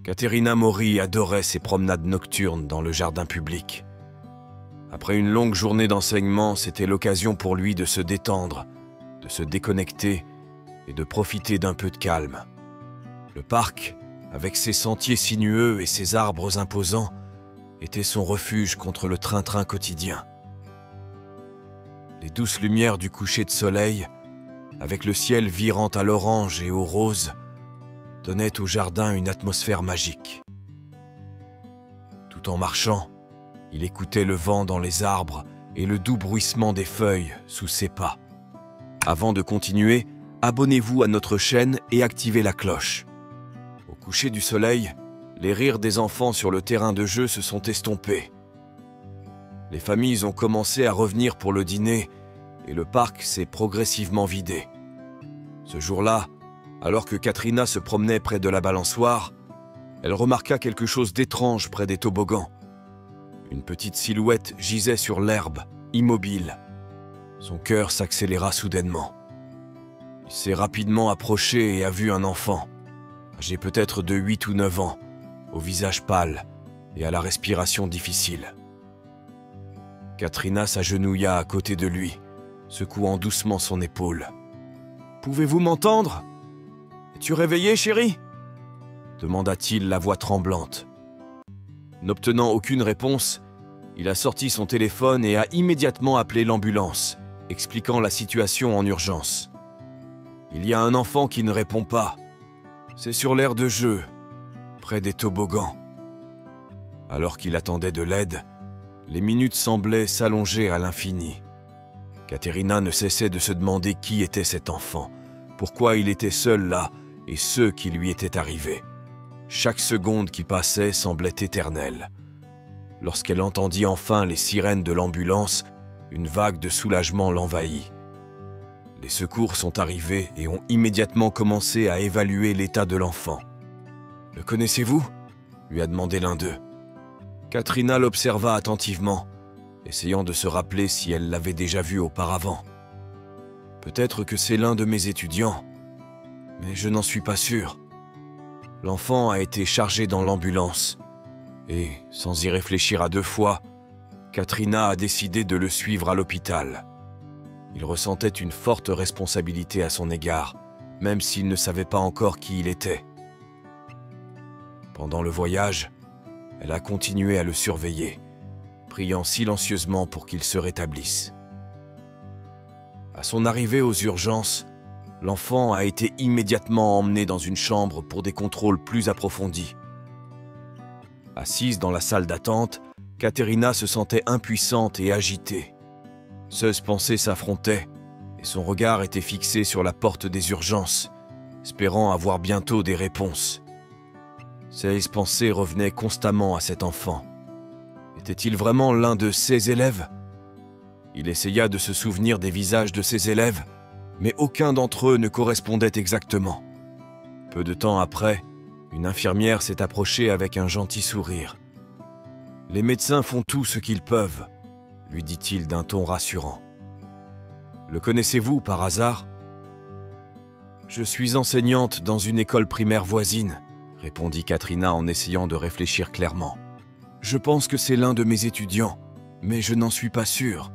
Caterina Mori adorait ses promenades nocturnes dans le jardin public. Après une longue journée d'enseignement, c'était l'occasion pour lui de se détendre, de se déconnecter et de profiter d'un peu de calme. Le parc, avec ses sentiers sinueux et ses arbres imposants, était son refuge contre le train-train quotidien. Les douces lumières du coucher de soleil, avec le ciel virant à l'orange et au rose, donnaient au jardin une atmosphère magique. Tout en marchant, il écoutait le vent dans les arbres et le doux bruissement des feuilles sous ses pas. Avant de continuer, abonnez-vous à notre chaîne et activez la cloche. Au coucher du soleil, les rires des enfants sur le terrain de jeu se sont estompés. Les familles ont commencé à revenir pour le dîner et le parc s'est progressivement vidé. Ce jour-là, alors que Caterina se promenait près de la balançoire, elle remarqua quelque chose d'étrange près des toboggans. Une petite silhouette gisait sur l'herbe, immobile. Son cœur s'accéléra soudainement. Il s'est rapidement approché et a vu un enfant, âgé peut-être de 8 ou 9 ans, au visage pâle et à la respiration difficile. Caterina s'agenouilla à côté de lui, secouant doucement son épaule. « Pouvez-vous m'entendre ? Es-tu réveillé, chérie ?» demanda-t-il, la voix tremblante. N'obtenant aucune réponse, il a sorti son téléphone et a immédiatement appelé l'ambulance, expliquant la situation en urgence. « Il y a un enfant qui ne répond pas. C'est sur l'aire de jeu, près des toboggans. » Alors qu'il attendait de l'aide, les minutes semblaient s'allonger à l'infini. Caterina ne cessait de se demander qui était cet enfant, pourquoi il était seul là et ce qui lui était arrivé. Chaque seconde qui passait semblait éternelle. Lorsqu'elle entendit enfin les sirènes de l'ambulance, une vague de soulagement l'envahit. Les secours sont arrivés et ont immédiatement commencé à évaluer l'état de l'enfant. « Le connaissez-vous » lui a demandé l'un d'eux. Caterina l'observa attentivement, essayant de se rappeler si elle l'avait déjà vu auparavant. « Peut-être que c'est l'un de mes étudiants, mais je n'en suis pas sûr. » L'enfant a été chargé dans l'ambulance et, sans y réfléchir à deux fois, Caterina a décidé de le suivre à l'hôpital. Il ressentait une forte responsabilité à son égard, même s'il ne savait pas encore qui il était. Pendant le voyage, elle a continué à le surveiller, priant silencieusement pour qu'il se rétablisse. À son arrivée aux urgences, l'enfant a été immédiatement emmené dans une chambre pour des contrôles plus approfondis. Assise dans la salle d'attente, Caterina se sentait impuissante et agitée. 16 pensées s'affrontaient et son regard était fixé sur la porte des urgences, espérant avoir bientôt des réponses. 16 pensées revenaient constamment à cet enfant. Était-il vraiment l'un de ses élèves ? Il essaya de se souvenir des visages de ses élèves, mais aucun d'entre eux ne correspondait exactement. Peu de temps après, une infirmière s'est approchée avec un gentil sourire. « Les médecins font tout ce qu'ils peuvent », lui dit-il d'un ton rassurant. « Le connaissez-vous par hasard ?»« Je suis enseignante dans une école primaire voisine », répondit Caterina en essayant de réfléchir clairement. « Je pense que c'est l'un de mes étudiants, mais je n'en suis pas sûr. »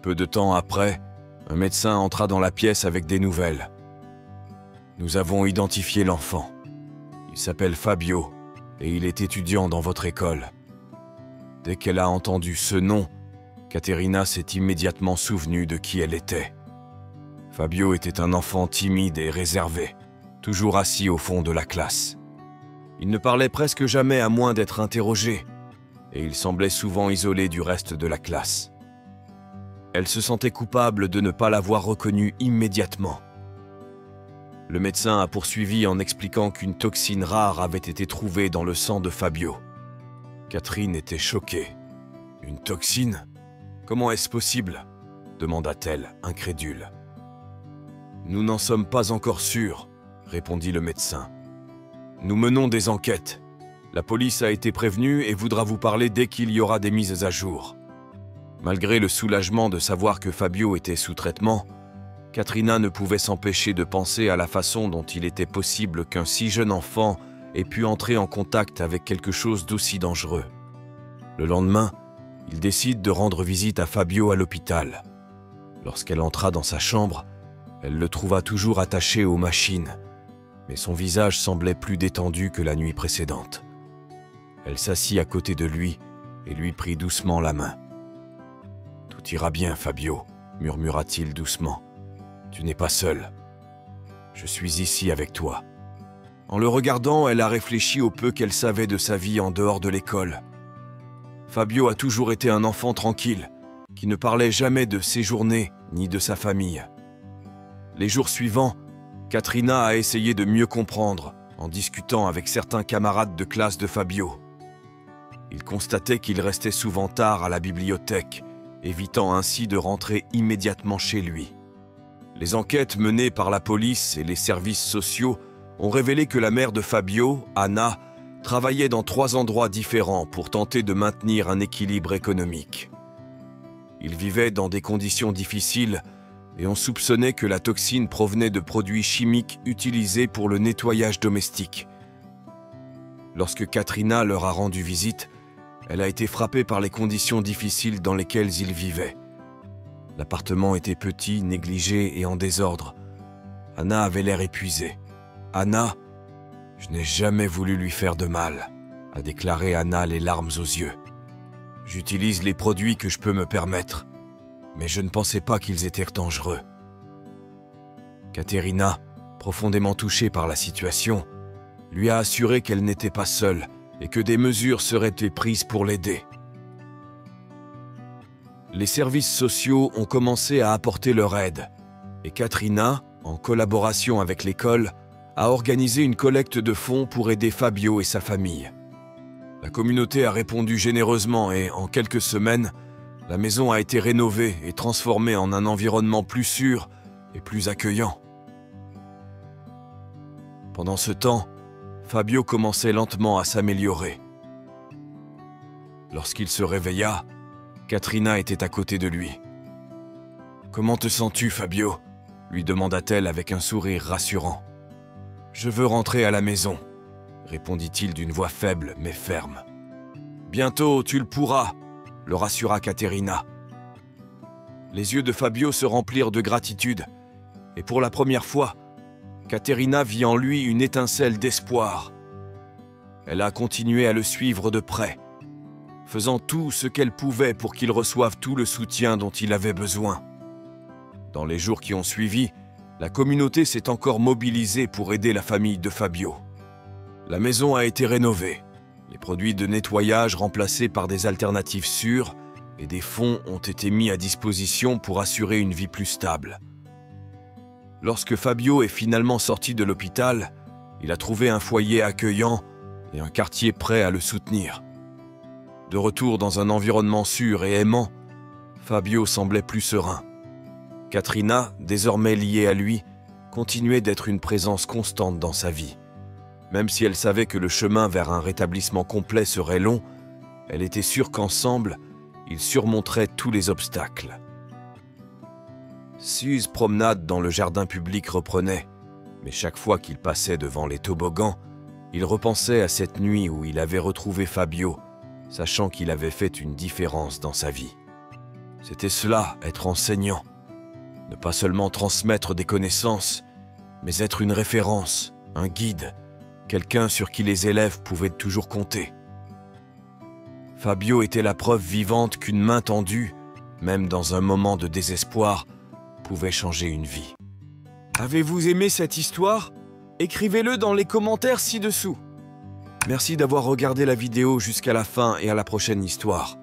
Peu de temps après, un médecin entra dans la pièce avec des nouvelles. « Nous avons identifié l'enfant. Il s'appelle Fabio et il est étudiant dans votre école. » Dès qu'elle a entendu ce nom, Caterina s'est immédiatement souvenue de qui elle était. Fabio était un enfant timide et réservé, toujours assis au fond de la classe. Il ne parlait presque jamais à moins d'être interrogé, et il semblait souvent isolé du reste de la classe. Elle se sentait coupable de ne pas l'avoir reconnu immédiatement. Le médecin a poursuivi en expliquant qu'une toxine rare avait été trouvée dans le sang de Fabio. Catherine était choquée. « Une toxine ? Comment est-ce possible ?» demanda-t-elle, incrédule. « Nous n'en sommes pas encore sûrs, » répondit le médecin. « Nous menons des enquêtes. La police a été prévenue et voudra vous parler dès qu'il y aura des mises à jour. » Malgré le soulagement de savoir que Fabio était sous traitement, Caterina ne pouvait s'empêcher de penser à la façon dont il était possible qu'un si jeune enfant ait pu entrer en contact avec quelque chose d'aussi dangereux. Le lendemain, il décide de rendre visite à Fabio à l'hôpital. Lorsqu'elle entra dans sa chambre, elle le trouva toujours attaché aux machines, mais son visage semblait plus détendu que la nuit précédente. Elle s'assit à côté de lui et lui prit doucement la main. « Tout ira bien, Fabio, » murmura-t-il doucement. « Tu n'es pas seul. Je suis ici avec toi. » En le regardant, elle a réfléchi au peu qu'elle savait de sa vie en dehors de l'école. Fabio a toujours été un enfant tranquille, qui ne parlait jamais de ses journées ni de sa famille. Les jours suivants, Katrina a essayé de mieux comprendre en discutant avec certains camarades de classe de Fabio. Il constatait qu'il restait souvent tard à la bibliothèque, évitant ainsi de rentrer immédiatement chez lui. Les enquêtes menées par la police et les services sociaux ont révélé que la mère de Fabio, Anna, travaillait dans 3 endroits différents pour tenter de maintenir un équilibre économique. Il vivait dans des conditions difficiles et on soupçonnait que la toxine provenait de produits chimiques utilisés pour le nettoyage domestique. Lorsque Katrina leur a rendu visite, elle a été frappée par les conditions difficiles dans lesquelles ils vivaient. L'appartement était petit, négligé et en désordre. Anna avait l'air épuisée. « Anna, je n'ai jamais voulu lui faire de mal », a déclaré Anna les larmes aux yeux. « J'utilise les produits que je peux me permettre, mais je ne pensais pas qu'ils étaient dangereux. » Katerina, profondément touchée par la situation, lui a assuré qu'elle n'était pas seule et que des mesures seraient prises pour l'aider. Les services sociaux ont commencé à apporter leur aide et Katrina, en collaboration avec l'école, a organisé une collecte de fonds pour aider Fabio et sa famille. La communauté a répondu généreusement et, en quelques semaines, la maison a été rénovée et transformée en un environnement plus sûr et plus accueillant. Pendant ce temps, Fabio commençait lentement à s'améliorer. Lorsqu'il se réveilla, Katrina était à côté de lui. « Comment te sens-tu, Fabio ?» lui demanda-t-elle avec un sourire rassurant. « Je veux rentrer à la maison », répondit-il d'une voix faible mais ferme. « Bientôt, tu le pourras », le rassura Katerina. Les yeux de Fabio se remplirent de gratitude, et pour la première fois, Katerina vit en lui une étincelle d'espoir. Elle a continué à le suivre de près, faisant tout ce qu'elle pouvait pour qu'il reçoive tout le soutien dont il avait besoin. Dans les jours qui ont suivi, la communauté s'est encore mobilisée pour aider la famille de Fabio. La maison a été rénovée, les produits de nettoyage remplacés par des alternatives sûres et des fonds ont été mis à disposition pour assurer une vie plus stable. Lorsque Fabio est finalement sorti de l'hôpital, il a trouvé un foyer accueillant et un quartier prêt à le soutenir. De retour dans un environnement sûr et aimant, Fabio semblait plus serein. Katrina, désormais liée à lui, continuait d'être une présence constante dans sa vie. Même si elle savait que le chemin vers un rétablissement complet serait long, elle était sûre qu'ensemble, ils surmonteraient tous les obstacles. Suze promenade dans le jardin public reprenait, mais chaque fois qu'il passait devant les toboggans, il repensait à cette nuit où il avait retrouvé Fabio, sachant qu'il avait fait une différence dans sa vie. C'était cela, être enseignant. Ne pas seulement transmettre des connaissances, mais être une référence, un guide, quelqu'un sur qui les élèves pouvaient toujours compter. Fabio était la preuve vivante qu'une main tendue, même dans un moment de désespoir, pouvait changer une vie. Avez-vous aimé cette histoire? Écrivez-le dans les commentaires ci-dessous. Merci d'avoir regardé la vidéo jusqu'à la fin et à la prochaine histoire.